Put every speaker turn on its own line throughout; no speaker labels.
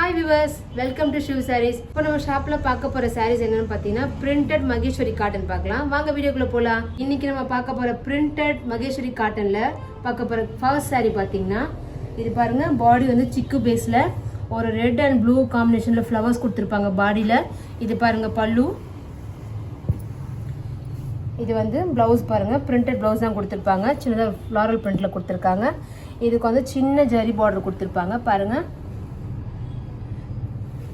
Hi viewers, welcome to Shiv Sarees. இப்போ நம்ம ஷாப்ல பார்க்க போற sarees என்னன்னு பார்த்தீங்கன்னா printed மகேஸ்வரி காட்டன் பார்க்கலாம். வாங்க வீடியோக்குள்ள போலாம். இன்னைக்கு நம்ம பார்க்க போற printed மகேஸ்வரி காட்டன்ல பார்க்க போற ஃபர்ஸ்ட் saree பார்த்தீங்கன்னா இது பாருங்க பாடி வந்து சிக்கு பேஸ்ல ஒரு ரெட் அண்ட் ப்ளூ காம்பினேஷன்ல ஃப்ளவர்ஸ் கொடுத்திருப்பாங்க பாடியில. இது பாருங்க பல்லு. இது வந்து ப்ளவுஸ் பாருங்க பிரிண்டட் ப்ளவுஸ் தான் கொடுத்திருப்பாங்க. சின்னதாக ஃப்ளாரல் பிரிண்ட்ல கொடுத்திருக்காங்க. இதுக்கு வந்து சின்ன ஜரி பார்டர் கொடுத்திருப்பாங்க பாருங்க.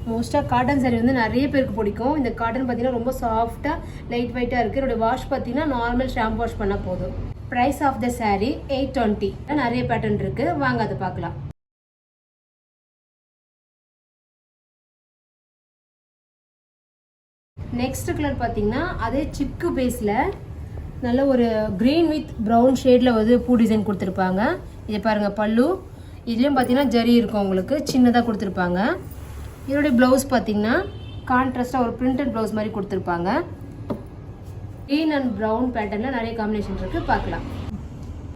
மோஸ்ட்டாக காட்டன் சாரீ வந்து நிறைய பேருக்கு பிடிக்கும். இந்த காட்டன் பார்த்தீங்கன்னா ரொம்ப சாஃப்டாக லைட் வெயிட்டாக இருக்குது. இதோட வாஷ் பார்த்தீங்கன்னா நார்மல் ஷாம்பு வாஷ் பண்ணால் போதும். Price of the sari 820. நிறைய பேட்டர்ன் இருக்குது, வாங்க அதை பார்க்கலாம். நெக்ஸ்ட் கலர் பார்த்தீங்கன்னா அதே சிக்கு பேஸில் நல்ல ஒரு க்ரீன் வித் ப்ரௌன் ஷேடில் வந்து பூ டிசைன் கொடுத்துருப்பாங்க. இது பாருங்கள் பல்லு. இதுலேயும் பார்த்தீங்கன்னா ஜரி இருக்கும், உங்களுக்கு சின்னதாக கொடுத்துருப்பாங்க. இதோடைய ப்ளவுஸ் பார்த்தீங்கன்னா கான்ட்ராஸ்டாக ஒரு பிரிண்டட் ப்ளவுஸ் மாதிரி கொடுத்துருப்பாங்க. க்ரீன் அண்ட் ப்ரௌன் பேட்டர்னில் நிறைய காம்பினேஷன் இருக்குது, பார்க்கலாம்.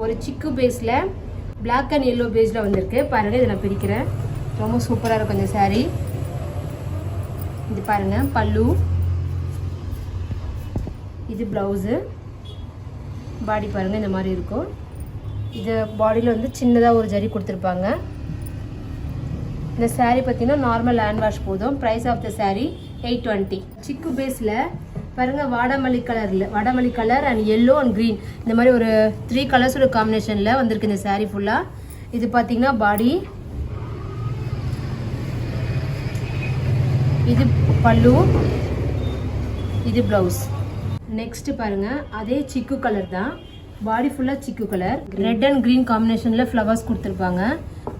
ஒரு சிக்கு பேஸில் பிளாக் அண்ட் எல்லோ பேஸில் வந்திருக்கு பாருங்கள். இதை நான் பிரிக்கிறேன், ரொம்ப சூப்பராக இருக்கும் இந்த சாரீ. இது பாருங்கள் பல்லு, இது ப்ளவுஸு. பாடி பாருங்கள் இந்த மாதிரி இருக்கும். இது பாடியில் வந்து சின்னதாக ஒரு ஜரி கொடுத்துருப்பாங்க. இந்த சாரீ பார்த்தீங்கன்னா நார்மல் ஹேண்ட் வாஷ் போதும். Price of the sari 820. சிக்கு பேஸில் பாருங்கள் வாடாமல்லி colour and yellow and green இந்த மாதிரி ஒரு 3 கலர்ஸோட காம்பினேஷனில் வந்திருக்கு இந்த சாரீ ஃபுல்லாக. இது பார்த்தீங்கன்னா பாடி, இது பல்லு, இது ப்ளவுஸ். நெக்ஸ்ட் பாருங்க அதே சிக்கு கலர் தான், பாடி ஃபுல்லாக சிக்கு கலர், ரெட் அண்ட் க்ரீன் காம்பினேஷனில் ஃப்ளவர்ஸ் கொடுத்துருப்பாங்க.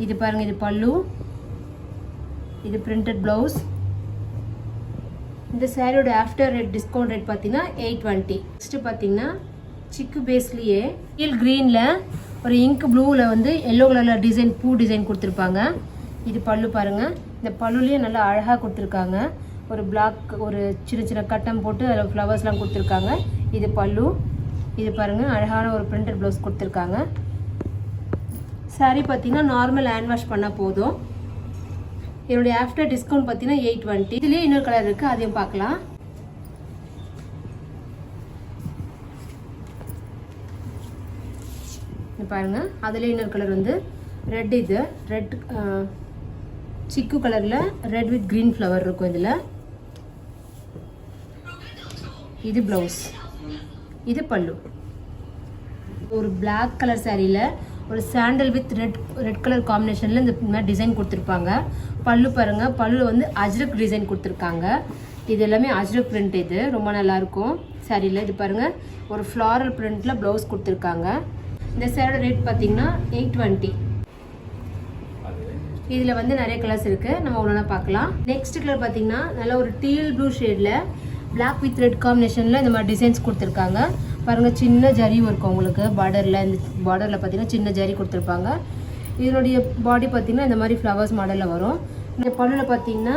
இது பாருங்க, இது பல்லு, இது பிரிண்டட் ப்ளவுஸ். இந்த சாரியோட ஆஃப்டர் ரேட் டிஸ்கவுண்ட் ரேட் பார்த்தீங்கன்னா 820. நெக்ஸ்ட் பார்த்தீங்கன்னா சிக்கு பேஸ்லேயே கீழ் க்ரீனில் ஒரு இங்க் ப்ளூவில் வந்து எல்லோ கலரில் டிசைன் பூ டிசைன் கொடுத்துருப்பாங்க. இது பல்லு பாருங்கள். இந்த பல்லுலேயே நல்லா அழகாக கொடுத்துருக்காங்க. ஒரு பிளாக் ஒரு சின்ன சின்ன கட்டம் போட்டு அதில் ஃப்ளவர்ஸ்லாம் கொடுத்துருக்காங்க. இது பல்லு. இது பாருங்கள் அழகான ஒரு பிரிண்டட் ப்ளவுஸ் கொடுத்துருக்காங்க. சாரீ பார்த்தீங்கன்னா நார்மல் ஹேண்ட் வாஷ் பண்ணால் போதும். என்னுடைய ஆஃப்டர் டிஸ்கவுண்ட் பார்த்தீங்கன்னா 820. இதுலேயே இன்னொரு கலர் இருக்குது, அதையும் பார்க்கலாம். பாருங்க அதுலேயே இன்னொரு கலர் வந்து ரெட். இது ரெட் சிக்கு கலரில் ரெட் வித் க்ரீன் ஃப்ளவர் இருக்கும் இதில். இது ப்ளவுஸ், இது பல்லு. ஒரு பிளாக் கலர் சாரியில் ஒரு சாண்டல் வித் ரெட் கலர் காம்பினேஷனில் இந்த மாதிரி டிசைன் கொடுத்துருப்பாங்க. பல்லு பாருங்கள், பல்லு வந்து அஜ்ரக் டிசைன் கொடுத்துருக்காங்க. இது எல்லாமே அஜ்ரக் பிரிண்ட். இது ரொம்ப நல்லாயிருக்கும் சாரியில். இது பாருங்கள் ஒரு ஃப்ளாரல் பிரிண்டில் ப்ளவுஸ் கொடுத்துருக்காங்க. இந்த சாரியோட ரேட் பார்த்தீங்கன்னா 820. இதில் வந்து நிறைய கலர்ஸ் இருக்குது, நம்ம ஒன்றா பார்க்கலாம். நெக்ஸ்ட் கலர் பார்த்தீங்கன்னா நல்ல ஒரு டீல் ப்ளூ ஷேடில் பிளாக் வித் ரெட் காம்பினேஷனில் இந்த மாதிரி டிசைன்ஸ் கொடுத்துருக்காங்க. பாருங்கள் சின்ன ஜரி இருக்கும் உங்களுக்கு பார்டரில். இந்த பார்டரில் பார்த்தீங்கன்னா சின்ன ஜரி கொடுத்துருப்பாங்க. இதனுடைய பாடி பார்த்தீங்கன்னா இந்த மாதிரி ஃப்ளவர்ஸ் மாடலில் வரும். இந்த பல்லில் பார்த்தீங்கன்னா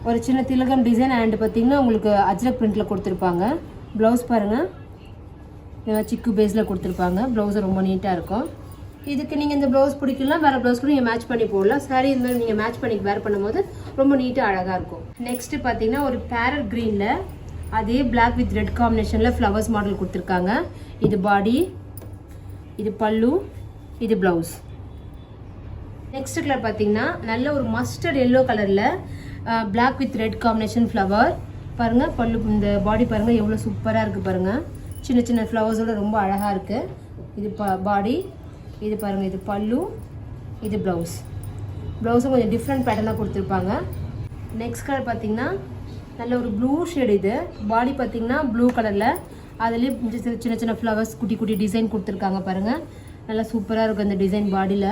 ஒரு சின்ன திலகம் டிசைன் அண்ட் பார்த்தீங்கன்னா உங்களுக்கு அஜ்ரக் பிரிண்டில் கொடுத்துருப்பாங்க. ப்ளவுஸ் பாருங்கள் சிக்கு பேஸில் கொடுத்துருப்பாங்க. ப்ளவுஸ் ரொம்ப நீட்டாக இருக்கும். இதுக்கு நீங்கள் இந்த ப்ளவுஸ் பிடிக்கலாம், வேறு ப்ளவுஸ் கூட நீங்கள் மேட்ச் பண்ணி போடலாம். சாரீ இந்த மாதிரி நீங்கள் மேட்ச் பண்ணி வேர் பண்ணும்போது ரொம்ப நீட்டாக அழகாக இருக்கும். நெக்ஸ்ட்டு பார்த்தீங்கன்னா ஒரு பேரட் க்ரீனில் அதே பிளாக் வித் ரெட் காம்பினேஷனில் ஃப்ளவர்ஸ் மாடல் கொடுத்துருக்காங்க. இது பாடி, இது பல்லு, இது ப்ளவுஸ். நெக்ஸ்ட் கலர் பார்த்தீங்கன்னா நல்ல ஒரு மஸ்டர்ட் எல்லோ கலரில் black with red combination flower பாருங்கள். பல்லு இந்த பாடி பாருங்கள் எவ்வளோ சூப்பராக இருக்குது பாருங்கள். சின்ன சின்ன ஃப்ளவர்ஸோட ரொம்ப அழகாக இருக்குது. இது பாடி, இது பாருங்கள், இது பல்லு, இது ப்ளவுஸ். ப்ளவுஸும் கொஞ்சம் டிஃப்ரெண்ட் பேட்டர்னாக கொடுத்துருப்பாங்க. நெக்ஸ்ட் கலர் பார்த்தீங்கன்னா நல்ல ஒரு ப்ளூ ஷேடு. இது பாடி பார்த்தீங்கன்னா ப்ளூ கலரில் அதுலேயும் சின்ன சின்ன ஃப்ளவர்ஸ் குட்டி குட்டி டிசைன் கொடுத்துருக்காங்க பாருங்கள். நல்லா சூப்பராக இருக்கும் இந்த டிசைன். பாடியில்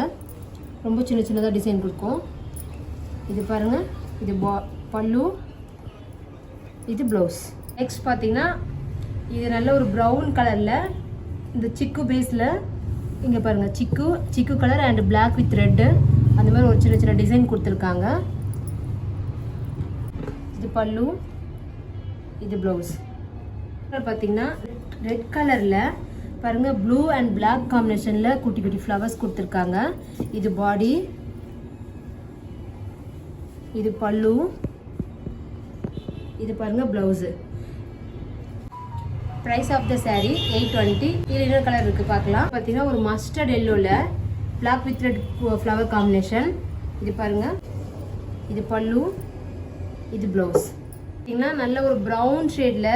ரொம்ப சின்ன சின்னதாக டிசைன் கொடுக்கும். இது பாருங்கள், இது பல்லு, இது ப்ளவுஸ். நெக்ஸ்ட் பார்த்தீங்கன்னா இது நல்ல ஒரு ப்ரௌன் கலரில் இந்த சிக்கு பேஸில் இங்கே பாருங்கள் சிக்கு colour and black with red அந்த மாதிரி ஒரு சின்ன சின்ன டிசைன் கொடுத்துருக்காங்க. இது பல்லு, இது ப்ளவுஸ். பார்த்தீங்கன்னா ரெட் கலரில் பாருங்கள் ப்ளூ அண்ட் பிளாக் காம்பினேஷனில் குட்டி குட்டி ஃப்ளவர்ஸ் கொடுத்துருக்காங்க. இது பாடி, இது பல்லு, இது பாருங்க blouse. Price of the saree 820. இதில் இன்னொரு கலர் இருக்குது பார்க்கலாம். பார்த்தீங்கன்னா ஒரு மஸ்டர்ட் எல்லோவில் black with red flower combination. இது பாருங்கள், இது பல்லு, இது ப்ளவுஸ். பார்த்தீங்கன்னா நல்ல ஒரு ப்ரௌன் ஷேடில்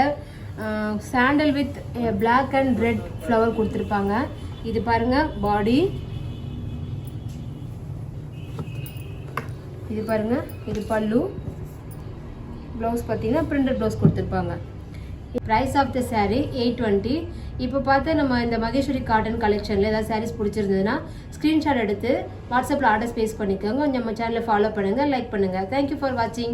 sandal with black and red flower கொடுத்துருப்பாங்க. இது பாருங்கள் பாடி, இது பாருங்கள் இது பல்லு, ப்ளவுஸ் பார்த்தீங்கன்னா பிரிண்டட் ப்ளவுஸ் கொடுத்துருப்பாங்க. Price of the saree 820. இப்போ பார்த்து நம்ம இந்த மகேஸ்வரி காட்டன் கலெக்ஷனில் ஏதாவது சாரீஸ் பிடிச்சிருந்ததுன்னா ஸ்க்ரீன்ஷாட் எடுத்து வாட்ஸ்அப்பில் ஆர்டர் ஸ்பேஸ் பண்ணிக்கோங்க. நம்ம சேனலை ஃபாலோ பண்ணுங்கள், லைக் பண்ணுங்கள். தேங்க்யூ ஃபார் வாட்சிங்.